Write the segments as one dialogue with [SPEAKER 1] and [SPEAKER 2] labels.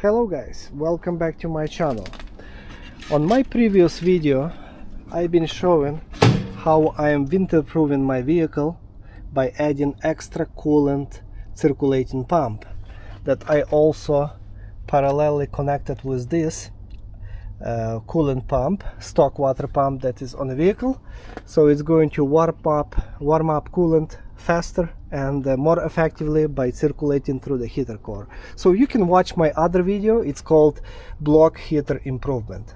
[SPEAKER 1] Hello guys, welcome back to my channel. On my previous video I've been showing how I am winterproofing my vehicle by adding extra coolant circulating pump that I also parallelly connected with this coolant pump, stock water pump that is on the vehicle. So it's going to warm up coolant faster and more effectively by circulating through the heater core. So you can watch my other video, it's called block heater improvement.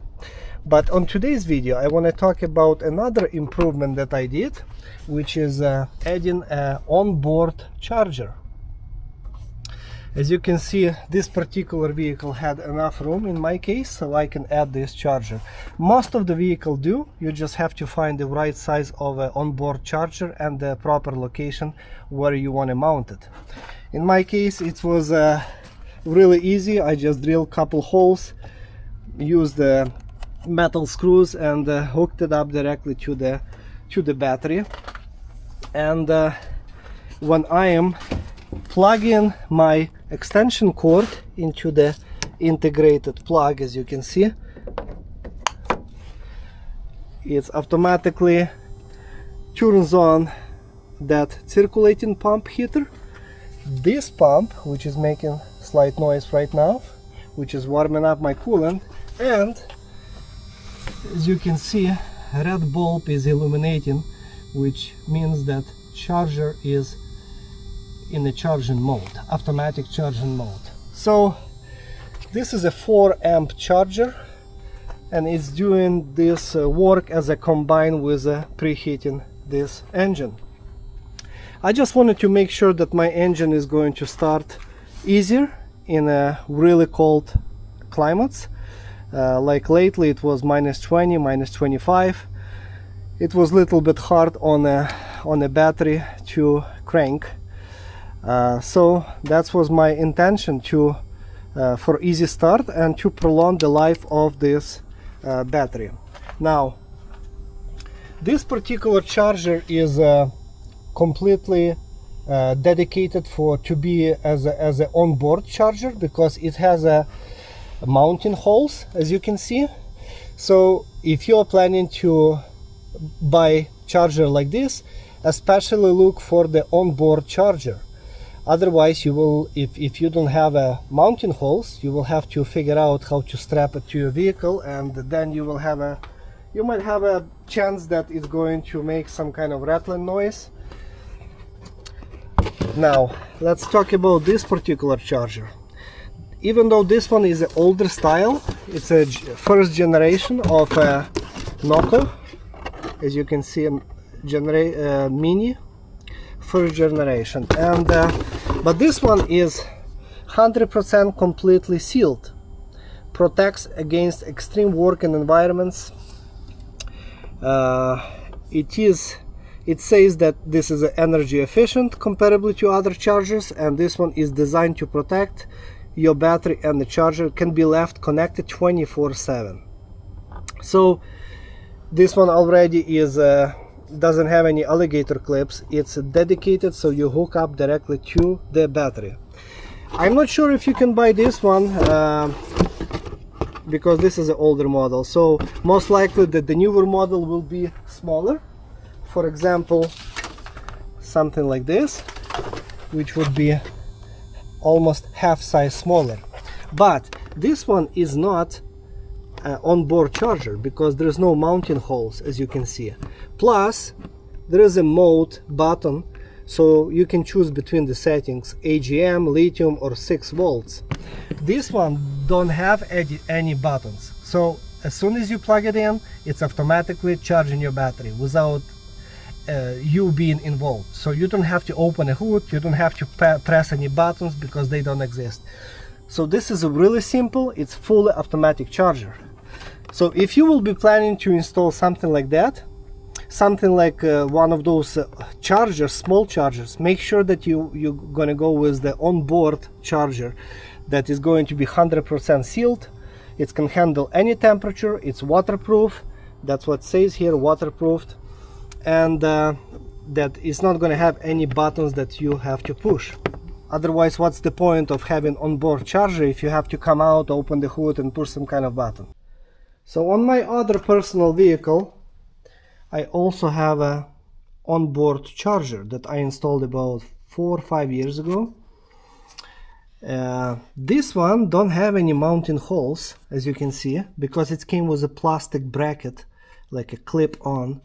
[SPEAKER 1] But on today's video I want to talk about another improvement that I did, which is adding an onboard charger. As you can see, this particular vehicle had enough room in my case, so I can add this charger. Most of the vehicle do, you just have to find the right size of an onboard charger and the proper location where you want to mount it. In my case it was really easy. I just drilled a couple holes, used the metal screws and hooked it up directly to the battery. And when I am plugging my extension cord into the integrated plug, as you can see, it automatically turns on that circulating pump heater. This pump, which is making slight noise right now, which is warming up my coolant, and as you can see, red bulb is illuminating, which means that charger is in the charging mode, automatic charging mode. So this is a 4 amp charger and it's doing this work as a combined with preheating this engine. I just wanted to make sure that my engine is going to start easier in really cold climates. Like lately it was -20, -25. It was a little bit hard on a battery to crank. So that was my intention, to for easy start and to prolong the life of this battery. Now this particular charger is completely dedicated to be as a onboard charger, because it has a mounting holes, as you can see. So if you're planning to buy charger like this, especially look for the onboard charger. Otherwise you will, if you don't have a mounting holes, you will have to figure out how to strap it to your vehicle, and then you might have a chance that it's going to make some kind of rattling noise. Now let's talk about this particular charger. Even though this one is an older style, it's a first generation of Noco, as you can see, Mini first generation, and but this one is 100% completely sealed, protects against extreme working environments. It says that this is energy efficient comparably to other chargers, and this one is designed to protect your battery, and the charger can be left connected 24/7. So this one already is doesn't have any alligator clips. It's dedicated, so you hook up directly to the battery. I'm not sure if you can buy this one because this is an older model, so most likely that the newer model will be smaller. For example, something like this, which would be almost half size smaller. But this one is not onboard charger because there's no mounting holes, as you can see. Plus there is a mode button, so you can choose between the settings, AGM, lithium or 6 volts. This one don't have any buttons, so as soon as you plug it in, it's automatically charging your battery without you being involved. So you don't have to open a hood, you don't have to press any buttons because they don't exist. So this is a really simple, it's fully automatic charger. So if you will be planning to install something like that, something like one of those chargers, small chargers, make sure that you're gonna go with the onboard charger that is going to be 100% sealed. It can handle any temperature, it's waterproof, that's what it says here, waterproofed, and that is not going to have any buttons that you have to push. Otherwise, what's the point of having onboard charger if you have to come out, open the hood and push some kind of button? So on my other personal vehicle, I also have a onboard charger that I installed about 4 or 5 years ago. This one don't have any mounting holes, as you can see, because it came with a plastic bracket, like a clip-on,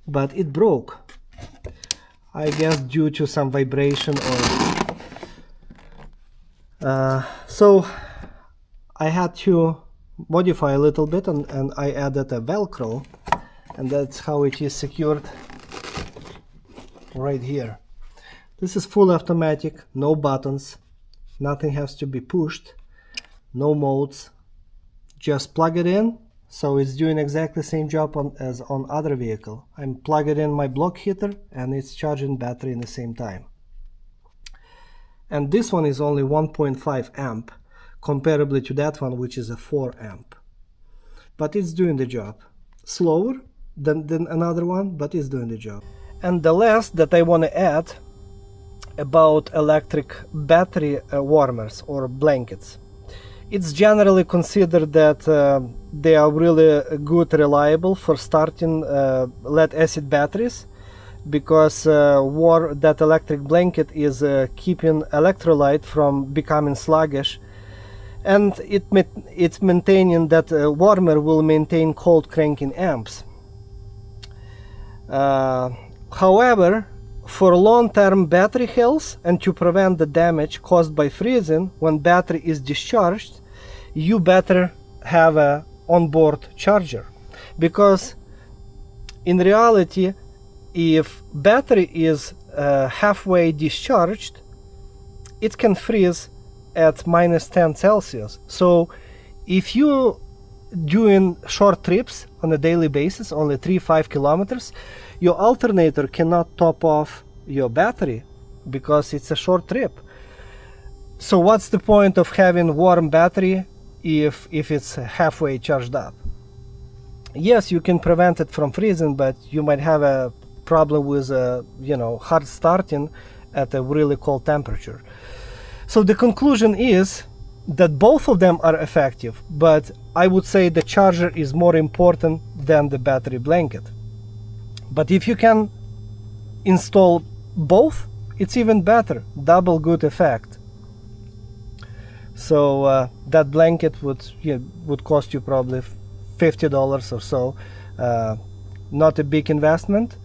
[SPEAKER 1] but it broke. I guess due to some vibration or so I had to modify a little bit, and I added a Velcro, and that's how it is secured right here. This is full automatic, no buttons, nothing has to be pushed, no modes, just plug it in. So it's doing exactly the same job as on other vehicle. I'm plugging in my block heater and it's charging battery in the same time. And this one is only 1.5 amp, comparably to that one, which is a 4 amp. But it's doing the job. Slower than another one, but it's doing the job. And the last that I want to add about electric battery warmers or blankets. It's generally considered that they are really good, reliable for starting lead acid batteries, because that electric blanket is keeping electrolyte from becoming sluggish, and it's maintaining that warmer will maintain cold cranking amps. However, for long-term battery health and to prevent the damage caused by freezing when battery is discharged, you better have a onboard charger, because in reality, if battery is halfway discharged, it can freeze at -10 Celsius. So if you doing short trips on a daily basis, only 3-5 kilometers, your alternator cannot top off your battery because it's a short trip. So what's the point of having warm battery if it's halfway charged up? Yes, you can prevent it from freezing, but you might have a problem with hard starting at a really cold temperature. So the conclusion is that both of them are effective, but I would say the charger is more important than the battery blanket. But if you can install both, it's even better, double good effect. So that blanket would cost you probably $50 or so. Not a big investment,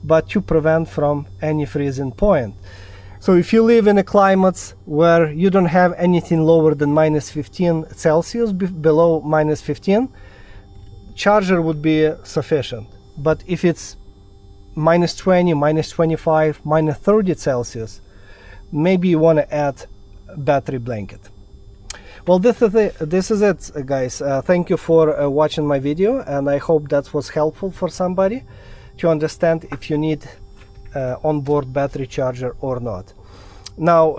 [SPEAKER 1] but to prevent from any freezing point. So if you live in a climate where you don't have anything lower than -15 Celsius, below -15, charger would be sufficient. But if it's -20, -25, -30 Celsius, maybe you want to add a battery blanket. Well, this is it, guys. Thank you for watching my video, and I hope that was helpful for somebody to understand if you need onboard battery charger or not. Now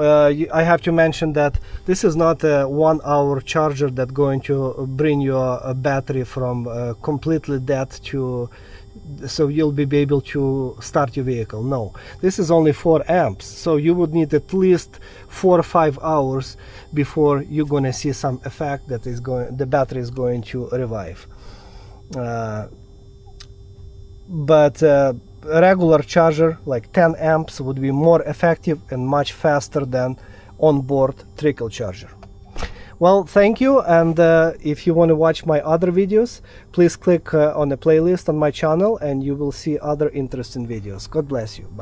[SPEAKER 1] I have to mention that this is not a 1-hour charger that's going to bring your battery from completely dead to so you'll be able to start your vehicle. No, this is only 4 amps, so you would need at least 4 or 5 hours before you're going to see some effect that the battery is going to revive. But a regular charger like 10 amps would be more effective and much faster than onboard trickle charger. Well, thank you, and if you want to watch my other videos, please click on the playlist on my channel and you will see other interesting videos. God bless you. Bye.